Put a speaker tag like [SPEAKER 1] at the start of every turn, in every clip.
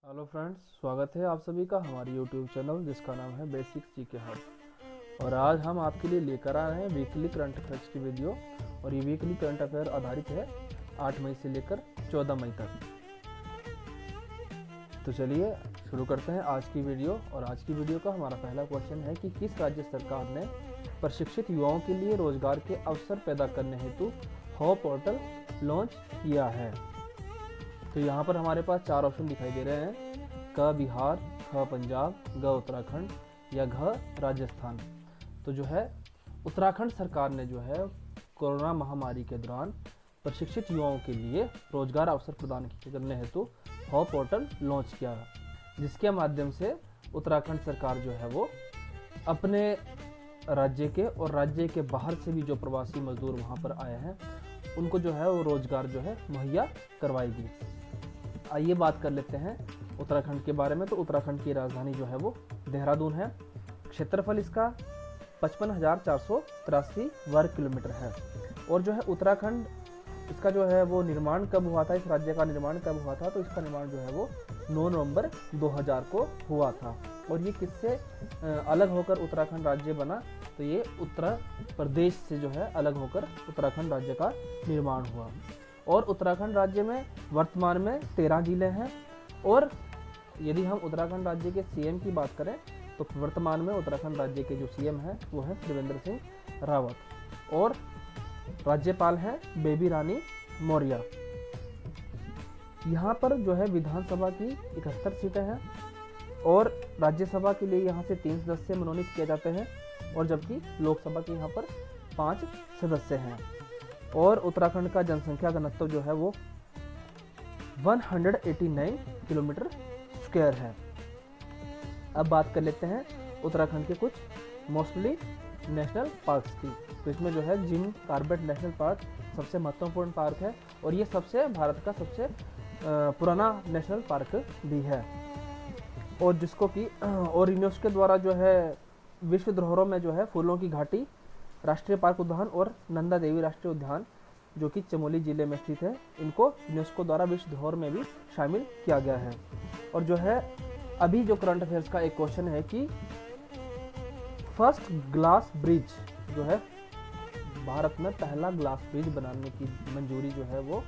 [SPEAKER 1] Hello friends, स्वागत है आप सभी का हमारे यूट्यूब चैनल जिसका नाम है बेसिक्स जीके हब। और आज हम आपके लिए लेकर आए हैं वीकली करंट अफेयर्स की वीडियो। और ये वीकली करंट अफेयर आधारित है 8 मई से लेकर 14 मई तक। तो चलिए शुरू करते हैं आज की वीडियो। और आज की वीडियो का हमारा पहला क्वेश्चन है कि किस राज्य सरकार ने प्रशिक्षित युवाओं के लिए रोजगार के अवसर पैदा करने हेतु हॉप पोर्टल लॉन्च किया है। तो यहाँ पर हमारे पास 4 ऑप्शन दिखाई दे रहे हैं, क बिहार, ख पंजाब, ग उत्तराखंड या घ राजस्थान। तो जो है उत्तराखंड सरकार ने जो है कोरोना महामारी के दौरान प्रशिक्षित युवाओं के लिए रोजगार अवसर प्रदान करने हेतु हॉप पोर्टल लॉन्च किया, जिसके माध्यम से उत्तराखंड सरकार जो है वो अपने राज्य के और राज्य के बाहर से भी जो प्रवासी मजदूर वहाँ पर आए हैं उनको जो है वो रोजगार जो है मुहैया करवाएगी। आइए बात कर लेते हैं उत्तराखंड के बारे में। तो उत्तराखंड की राजधानी जो है वो देहरादून है। क्षेत्रफल इसका 55,483 वर्ग किलोमीटर है। और जो है उत्तराखंड इसका जो है वो निर्माण कब हुआ था, इस राज्य का निर्माण कब हुआ था, तो इसका निर्माण जो है वो 9 नवंबर 2000 को हुआ था। और ये किससे अलग होकर उत्तराखंड राज्य बना, तो ये उत्तर प्रदेश से जो है अलग होकर उत्तराखंड राज्य का निर्माण हुआ। और उत्तराखंड राज्य में वर्तमान में 13 जिले हैं। और यदि हम उत्तराखंड राज्य के सीएम की बात करें तो वर्तमान में उत्तराखंड राज्य के जो सीएम हैं वो है त्रिवेंद्र सिंह रावत। और राज्यपाल हैं बेबी रानी मौर्य। यहाँ पर जो है विधानसभा की 71 सीटें हैं और राज्यसभा के लिए यहाँ से 3 सदस्य मनोनीत किए जाते हैं, और जबकि लोकसभा के यहाँ पर 5 सदस्य हैं। और उत्तराखंड का जनसंख्या घनत्व जो है वो 189 किलोमीटर स्क्वायर है। अब बात कर लेते हैं उत्तराखंड के कुछ मोस्टली नेशनल पार्क्स की। तो इसमें जो है जिम कॉर्बेट नेशनल पार्क सबसे महत्वपूर्ण पार्क है, और ये भारत का सबसे पुराना नेशनल पार्क भी है। और जिसको कि और यूनेस्को द्वारा जो है विश्व धरोहरों में जो है फूलों की घाटी राष्ट्रीय पार्क उद्यान और नंदा देवी राष्ट्रीय उद्यान जो कि चमोली जिले में स्थित है, इनको यूनेस्को द्वारा विश्व धरोहर में भी शामिल किया गया है। और जो है अभी जो करंट अफेयर्स का एक क्वेश्चन है कि फर्स्ट ग्लास ब्रिज जो है भारत में पहला ग्लास ब्रिज बनाने की मंजूरी जो है वो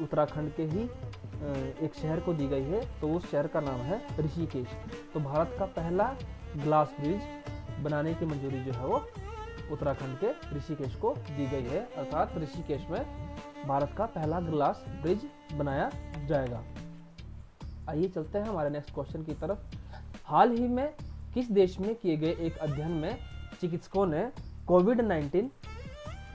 [SPEAKER 1] उत्तराखंड के ही एक शहर को दी गई है। तो उस शहर का नाम है ऋषिकेश। तो भारत का पहला ग्लास ब्रिज बनाने की मंजूरी जो है वो उत्तराखंड के ऋषिकेश को दी गई है। अर्थात ऋषिकेश में भारत का पहला ग्लास ब्रिज बनाया जाएगा। आइए चलते हैं हमारे नेक्स्ट क्वेश्चन की तरफ। हाल ही में किस देश में किए गए एक अध्ययन में चिकित्सकों ने कोविड-19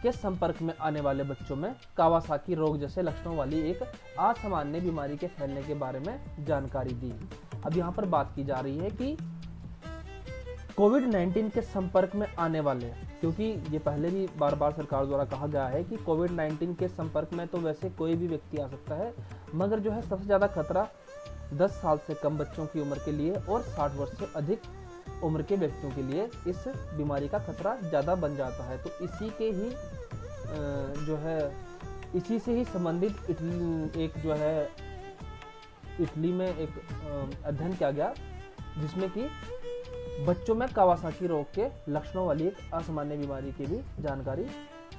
[SPEAKER 1] के संपर्क में आने वाले बच्चों में कावासाकी रोग जैसे लक्षणों वाली एक असामान्य बीमारी के फैलने के बारे में जानकारी दी। अब यहाँ पर बात की जा रही है कि कोविड-19 के संपर्क में आने वाले, क्योंकि ये पहले भी बार बार सरकार द्वारा कहा गया है कि कोविड-19 के संपर्क में तो वैसे कोई भी व्यक्ति आ सकता है, मगर जो है सबसे ज़्यादा खतरा 10 साल से कम बच्चों की उम्र के लिए और 60 वर्ष से अधिक उम्र के व्यक्तियों के लिए इस बीमारी का खतरा ज़्यादा बन जाता है। तो इसी के ही जो है इसी से ही संबंधित इटली में एक अध्ययन किया गया, जिसमें कि बच्चों में कावासाकी रोग के लक्षणों वाली एक असामान्य बीमारी की भी जानकारी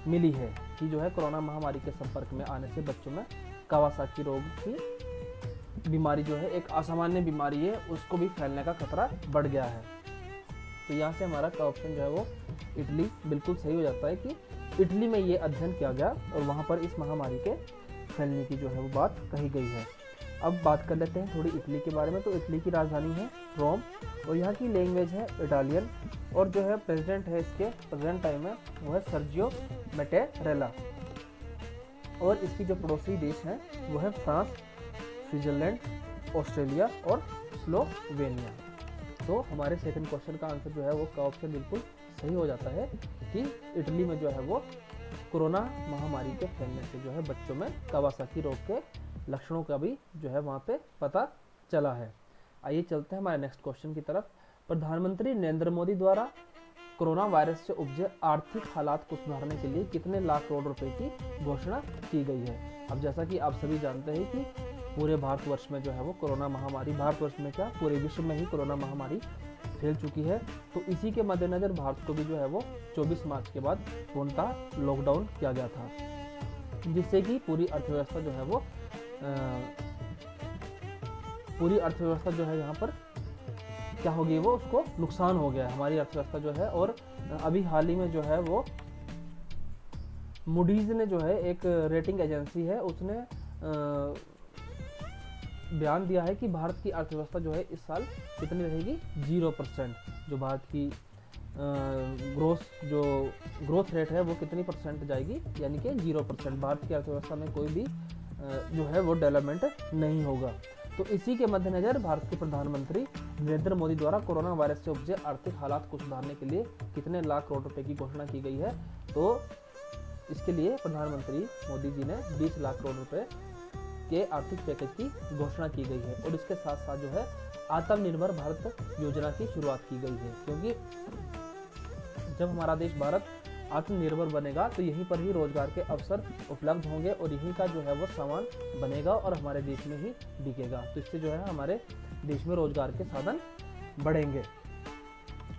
[SPEAKER 1] मिली है कि जो है कोरोना महामारी के संपर्क में आने से बच्चों में कावासाकी रोग की बीमारी जो है एक असामान्य बीमारी है, उसको भी फैलने का खतरा बढ़ गया है। तो यहाँ से हमारा का ऑप्शन जो है वो इटली बिल्कुल सही हो जाता है कि इटली में ये अध्ययन किया गया और वहाँ पर इस महामारी के फैलने की जो है वो बात कही गई है। अब बात कर लेते हैं थोड़ी इटली के बारे में। तो इटली की राजधानी है रोम और यहाँ की लैंग्वेज है इटालियन। और जो है प्रेसिडेंट है इसके प्रेजेंट टाइम में वो है सर्जियो मैटेरेला। और इसकी जो पड़ोसी देश हैं वो है फ्रांस, स्विट्जरलैंड, ऑस्ट्रेलिया और स्लोवेनिया। तो हमारे सेकंड क्वेश्चन का आंसर जो है वो का ऑप्शन बिल्कुल सही हो जाता है कि इटली में जो है वो कोरोना महामारी के फैलने से जो है बच्चों में कावासाकी रोग के लक्षणों का भी जो है वहाँ पे पता चला है। आइए चलते हैं हमारे नेक्स्ट क्वेश्चन की तरफ। प्रधानमंत्री नरेंद्र मोदी द्वारा कोरोना वायरस से उपजे आर्थिक हालात को सुधारने के लिए कितने लाख करोड़ रुपए की घोषणा की गई है। अब जैसा कि आप सभी जानते हैं कि पूरे भारतवर्ष में जो है वो कोरोना महामारी, भारतवर्ष में क्या पूरे विश्व में ही कोरोना महामारी फैल चुकी है। तो इसी के मद्देनज़र भारत को भी जो है वो 24 मार्च के बाद पूर्णतः लॉकडाउन किया गया था, जिससे कि पूरी अर्थव्यवस्था जो है वो यहाँ पर क्या हो गई, वो उसको नुकसान हो गया हमारी अर्थव्यवस्था जो है। और अभी हाल ही में जो है वो मूडीज ने जो है, एक रेटिंग एजेंसी है, उसने बयान दिया है कि भारत की अर्थव्यवस्था जो है इस साल कितनी रहेगी, 0%। जो भारत की ग्रोथ रेट है वो कितनी परसेंट जाएगी, यानी कि 0%। भारत की अर्थव्यवस्था में कोई भी जो है वो डेवलपमेंट नहीं होगा। तो इसी के मद्देनज़र भारत के प्रधानमंत्री नरेंद्र मोदी द्वारा कोरोना वायरस से उपजे आर्थिक हालात को सुधारने के लिए कितने लाख करोड़ रुपए की घोषणा की गई है। तो इसके लिए प्रधानमंत्री मोदी जी ने 20 लाख करोड़ रुपए के आर्थिक पैकेज की घोषणा की गई है। और इसके साथ साथ जो है आत्मनिर्भर भारत योजना की शुरुआत की गई है, क्योंकि जब हमारा देश भारत आत्मनिर्भर बनेगा तो यहीं पर ही रोजगार के अवसर उपलब्ध होंगे और यहीं का जो है वो सामान बनेगा और हमारे देश में ही बिकेगा। तो इससे जो है हमारे देश में रोजगार के साधन बढ़ेंगे।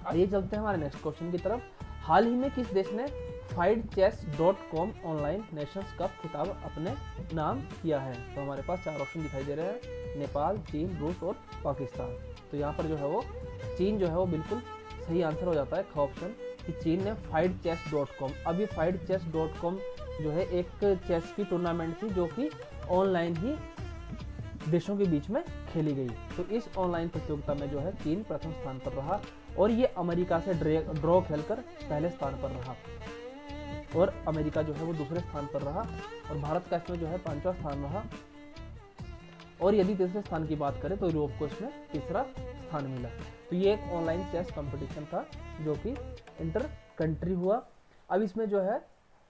[SPEAKER 1] आइए चलते हैं हमारे नेक्स्ट क्वेश्चन की तरफ। हाल ही में किस देश ने FightChess.com ऑनलाइन नेशंस कप खिताब अपने नाम किया है? तो हमारे पास 4 ऑप्शन दिखाई दे रहे हैं, नेपाल, चीन, रूस और पाकिस्तान। तो यहाँ पर जो है वो चीन जो है वो बिल्कुल सही आंसर हो जाता है, ख ऑप्शन, कि चीन ने FightChess.com। अब ये FightChess.com जो है एक चेस की टूर्नामेंट थी जो कि ऑनलाइन ही देशों के बीच में खेली गई। तो इस ऑनलाइन प्रतियोगिता में जो है चीन प्रथम स्थान पर रहा और ये अमेरिका से ड्रॉ खेलकर पहले स्थान पर रहा और अमेरिका जो है वो दूसरे स्थान पर रहा और भारत का इसमें जो है 5वां स्थान रहा। और यदि तीसरे स्थान की बात करें तो यूरोप को इसमें तीसरा स्थान मिला। तो ये एक ऑनलाइन चेस कंपटीशन था जो कि इंटर कंट्री हुआ। अब इसमें जो है,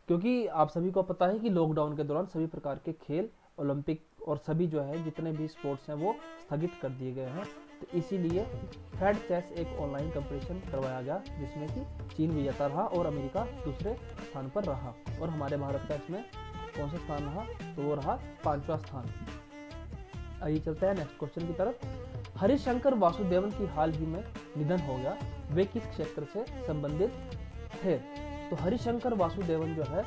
[SPEAKER 1] क्योंकि आप सभी को पता है कि लॉकडाउन के दौरान सभी प्रकार के खेल, ओलंपिक और सभी जो है जितने भी स्पोर्ट्स हैं वो स्थगित कर दिए गए हैं। तो इसीलिए फैड चेस एक ऑनलाइन कंपटीशन करवाया गया जिसमें कि चीन विजेता रहा और अमेरिका दूसरे स्थान पर रहा और हमारे भारत का इसमें कौन सा स्थान रहा, तो वो रहा 5वां स्थान। आइए चलते हैं नेक्स्ट क्वेश्चन की तरफ। हरिशंकर वासुदेवन की हाल ही में निधन हो गया, वे किस क्षेत्र से संबंधित थे? तो हरिशंकर वासुदेवन जो है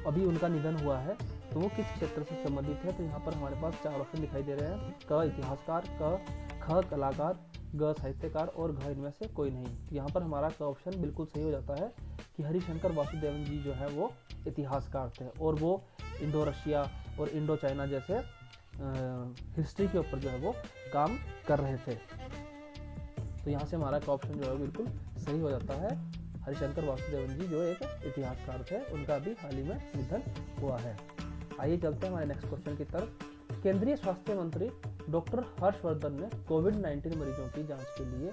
[SPEAKER 1] अभी उनका निधन हुआ है, तो वो किस क्षेत्र से संबंधित है? तो यहाँ पर हमारे पास 4 ऑप्शन दिखाई दे रहे हैं, क इतिहासकार, ख कलाकार, ग साहित्यकार और घ इनमें से कोई नहीं। तो यहाँ पर हमारा क ऑप्शन बिल्कुल सही हो जाता है कि हरिशंकर वासुदेवन जी जो है वो इतिहासकार थे और वो इंडो रशिया और इंडो चाइना जैसे हिस्ट्री के ऊपर जो है वो काम कर रहे थे। तो यहाँ से हमारा का ऑप्शन जो है बिल्कुल सही हो जाता है। हरिशंकर वासुदेवन जी जो एक इतिहासकार थे, उनका भी हाल ही में निधन हुआ है। आइए चलते हैं हमारे नेक्स्ट क्वेश्चन की तरफ। केंद्रीय स्वास्थ्य मंत्री डॉक्टर हर्षवर्धन ने कोविड-19 मरीजों की जांच के लिए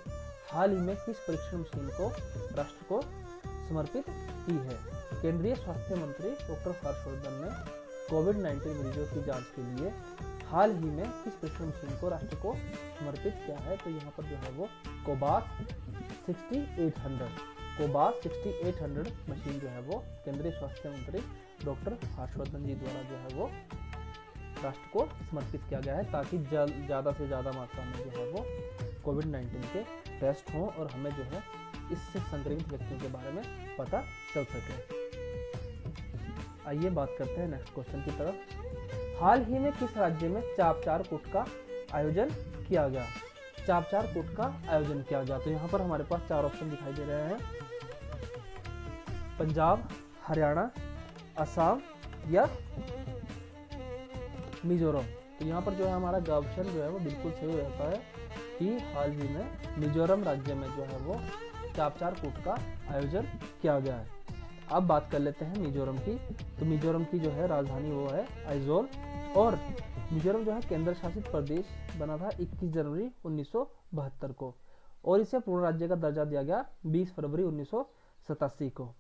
[SPEAKER 1] हाल ही में किस परीक्षण मशीन को राष्ट्र को समर्पित की है? केंद्रीय स्वास्थ्य मंत्री डॉक्टर हर्षवर्धन ने कोविड-19 मरीजों की जांच के लिए हाल ही में किस परीक्षण मशीन को राष्ट्र को समर्पित किया है? तो यहाँ पर जो है वो कोबास 6800 मशीन जो है वो केंद्रीय स्वास्थ्य मंत्री डॉक्टर हर्षवर्धन जी द्वारा जो है वो राष्ट्र को समर्पित किया गया है, ताकि ज़्यादा से ज़्यादा मात्रा में जो है वो कोविड-19 के टेस्ट हों और हमें जो है इससे संक्रमित व्यक्तियों के बारे में पता चल सके। आइए बात करते हैं नेक्स्ट क्वेश्चन की तरफ। हाल ही में किस राज्य में चापचार कूट का आयोजन किया गया? चापचार कूट का आयोजन किया गया। तो यहाँ पर हमारे पास 4 ऑप्शन दिखाई दे रहे हैं, पंजाब, हरियाणा, असम या मिजोरम। तो यहाँ पर जो है हमारा ऑप्शन जो है वो बिल्कुल सही हो जाता है कि हाल ही में मिजोरम राज्य में जो है वो चापचार कूट का आयोजन किया गया है। अब बात कर लेते हैं मिजोरम की। तो मिजोरम की जो है राजधानी वो है आइजोल और मिजोरम जो है केंद्र शासित प्रदेश बना था 21 जनवरी 1972 को और इसे पूर्ण राज्य का दर्जा दिया गया 20 फरवरी 1987 को।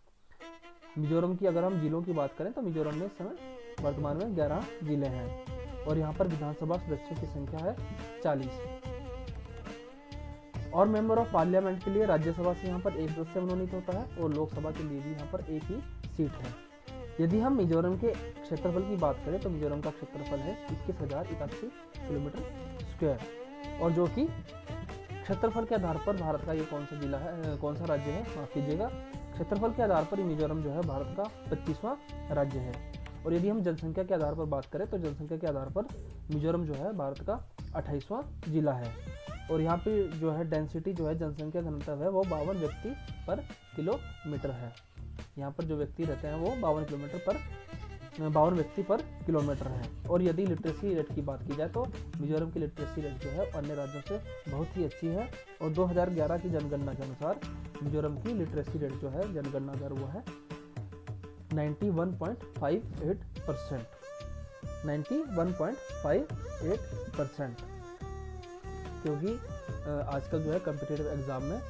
[SPEAKER 1] मिजोरम की अगर हम जिलों की बात करें तो मिजोरम में इस समय वर्तमान में 11 जिले हैं और यहाँ पर विधानसभा सदस्यों की संख्या है 40 और मेंबर ऑफ पार्लियामेंट के लिए राज्यसभा से यहाँ पर एक सदस्य मनोनीत होता है और लोकसभा के लिए भी यहाँ पर एक ही सीट है। यदि हम मिजोरम के क्षेत्रफल की बात करें तो मिजोरम का क्षेत्रफल है 21,081 किलोमीटर स्क्वायर, और जो कि क्षेत्रफल के आधार पर भारत का ये कौन सा जिला है, कौन सा राज्य है, माफ कीजिएगा, क्षेत्रफल के आधार पर मिजोरम जो है भारत का 25वां राज्य है। और यदि हम जनसंख्या के आधार पर बात करें तो जनसंख्या के आधार पर मिजोरम जो है भारत का 28वां जिला है। और यहाँ पे जो है डेंसिटी जो है जनसंख्या घनत्व है वो 52 व्यक्ति पर किलोमीटर है। यहाँ पर जो व्यक्ति रहते हैं वो 52 व्यक्ति पर किलोमीटर है। और यदि लिटरेसी रेट की बात की जाए तो मिजोरम की लिटरेसी रेट जो है अन्य राज्यों से बहुत ही अच्छी है। और 2011 की जनगणना के अनुसार मिजोरम की लिटरेसी रेट जो है जनगणना दर वो है 91.58%। 91.58%, क्योंकि आजकल जो है कम्पिटिटिव एग्जाम में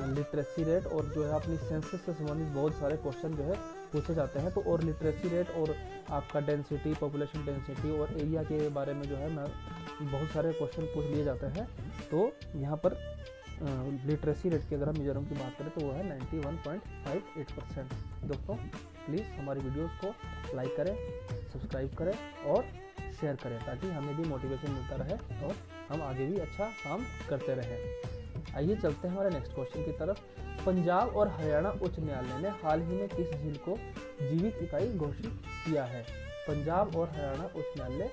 [SPEAKER 1] लिटरेसी रेट और जो है अपनी सेंसस से संबंधित बहुत सारे क्वेश्चन जो है पूछे जाते हैं। तो और लिटरेसी रेट और आपका डेंसिटी, पॉपुलेशन डेंसिटी और एरिया के बारे में जो है बहुत सारे क्वेश्चन पूछ लिए जाते हैं। तो यहाँ पर लिटरेसी रेट की अगर हम मिजोरम की बात करें तो वो है 91.58%। दोस्तों प्लीज़ हमारी वीडियोस को लाइक करें, सब्सक्राइब करें और शेयर करें, ताकि हमें भी मोटिवेशन मिलता रहे और हम आगे भी अच्छा काम करते रहें। आइए चलते हैं हमारे नेक्स्ट क्वेश्चन की तरफ। पंजाब और हरियाणा उच्च न्यायालय ने हाल ही में किस झील को जीवित इकाई घोषित किया है? पंजाब और हरियाणा उच्च न्यायालय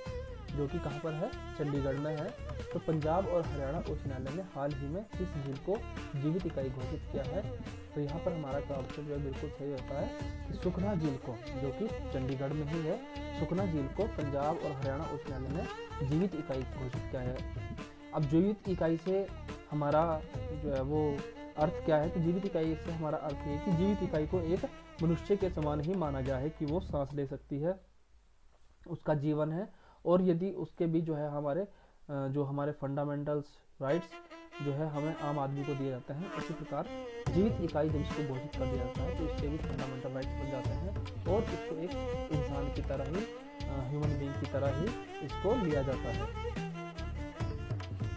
[SPEAKER 1] जो कि कहाँ पर है? चंडीगढ़ में है। तो पंजाब और हरियाणा उच्च न्यायालय ने हाल ही में किस झील को जीवित इकाई घोषित किया है? तो यहाँ पर हमारा ऑप्शन जो है बिल्कुल सही होता है कि सुखना झील को, जो कि चंडीगढ़ में ही है, सुखना झील को पंजाब और हरियाणा उच्च न्यायालय ने जीवित इकाई घोषित किया है। अब जीवित इकाई से हमारा जो है वो अर्थ क्या है? कि जीवित इकाई से हमारा अर्थ ये है कि जीवित इकाई को एक मनुष्य के समान ही माना गया है, कि वो सांस ले सकती है, उसका जीवन है, और यदि उसके भी जो है हमारे फंडामेंटल्स राइट्स जो है हमें आम आदमी को दिए जाते हैं, उसी प्रकार जीवित इकाई जब इसको घोषित कर दिया जाता है तो इसके भी फंडामेंटल राइट्स बन जाते हैं और इसको एक इंसान की तरह ही, ह्यूमन बीइंग की तरह ही इसको लिया जाता है।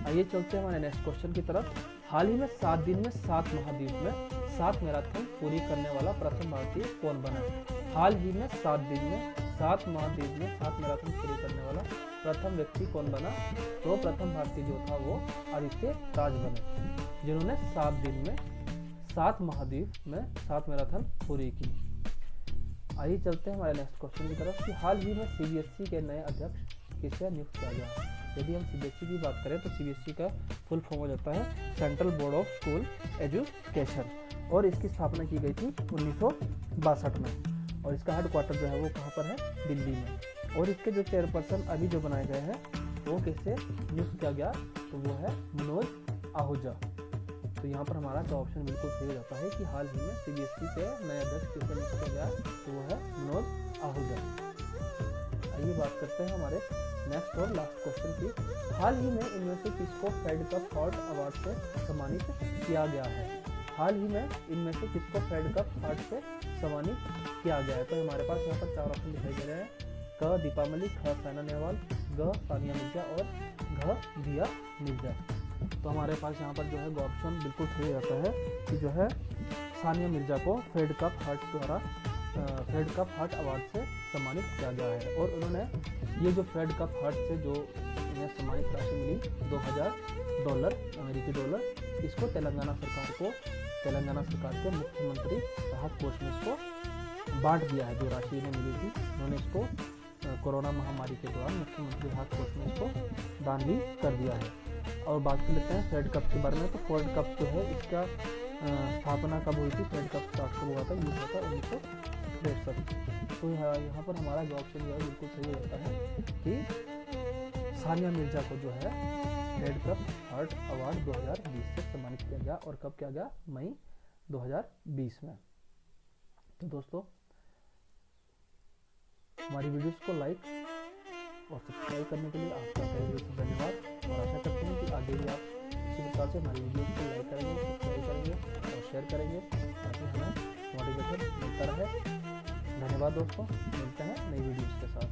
[SPEAKER 1] आइए चलते हैं हमारे नेक्स्ट क्वेश्चन की तरफ। हाल ही में 7 दिन में 7 महाद्वीप में 7 मैराथन पूरी करने वाला प्रथम भारतीय कौन बना? हाल ही में 7 दिन में 7 महाद्वीप में 7 मैराथन पूरी करने वाला प्रथम व्यक्ति कौन बना? तो प्रथम भारतीय जो था वो आदित्य राज बने, जिन्होंने 7 दिन में 7 महाद्वीप में 7 मैराथन पूरी की। आइए चलते हैं हमारे नेक्स्ट क्वेश्चन की तरफ कि हाल ही में सीबीएसई के नए अध्यक्ष किसे नियुक्त किया गया? यदि हम सीबीएसई की बात करें तो सीबीएसई का फुल फॉर्म हो जाता है central board of school education, और इसकी स्थापना की गई थी 1962 में, और इसका हेडक्वार्टर जो है वो कहाँ पर है? दिल्ली में। और इसके जो चेयरपर्सन अभी जो बनाए गए हैं वो किससे नियुक्त किया गया? तो वो है मनोज आहूजा। तो यहाँ पर हमारा जो ऑप्शन बिल्कुल सही हो जाता है कि हाल ही में सीबीएसई के नए अध्यक्ष किसे नियुक्त किया गया? तो वो है मनोज आहूजा। आइए बात करते हैं हमारे नेक्स्ट और लास्ट क्वेश्चन की। हाल ही में इनमें से किसको फेड कप हार्ट अवार्ड से सम्मानित किया गया है? हाल ही में इनमें से किसको फेड कप हार्ट से सम्मानित किया गया है? तो हमारे पास यहाँ पर 4 ऑप्शन दिखाई दे रहे हैं। क दीपा मलिक, ख साइना नेहवाल, ग सानिया मिर्जा और घ दिया मिर्जा। तो हमारे पास यहाँ पर जो है ऑप्शन बिल्कुल सही रहता है कि जो है सानिया मिर्जा को फेड कप हार्ट अवार्ड से सम्मानित किया गया है। और उन्होंने ये जो फेड कप हार्ट से जो इन्हें सम्मानित राशि मिली $2000 अमेरिकी डॉलर, इसको तेलंगाना सरकार के मुख्यमंत्री राहत कोष में इसको बांट दिया है। जो राशि इन्हें मिली थी उन्होंने इसको कोरोना महामारी के दौरान मुख्यमंत्री राहत कोष में इसको दान भी कर दिया है। और बात कर लेते हैं फेड कप के बारे में। तो फेड कप जो है इसका स्थापना कब हुई थी? फेड कप स्टार्ट कब हुआ था? ये हुआ था 1963। तो यहाँ पर हमारा जो ऑप्शन जो है बिल्कुल सही हो जाता है कि सानिया मिर्जा को जो है फेड कप हार्ट अवार्ड 2020 से सम्मानित किया गया। और कब किया गया? मई 2020 में। तो दोस्तों हमारी वीडियोस को लाइक और सब्सक्राइब करने के लिए आपका तहे दिल से धन्यवाद, और आशा करते हैं कि आगे भी आप इसी प्रकार से हमारी वीडियोस को लाइक करेंगे, सब्सक्राइब करेंगे और शेयर करेंगे, ताकि हमें मोटिवेशन मिलता रहे। धन्यवाद दोस्तों, मिलते हैं नई वीडियोस के साथ।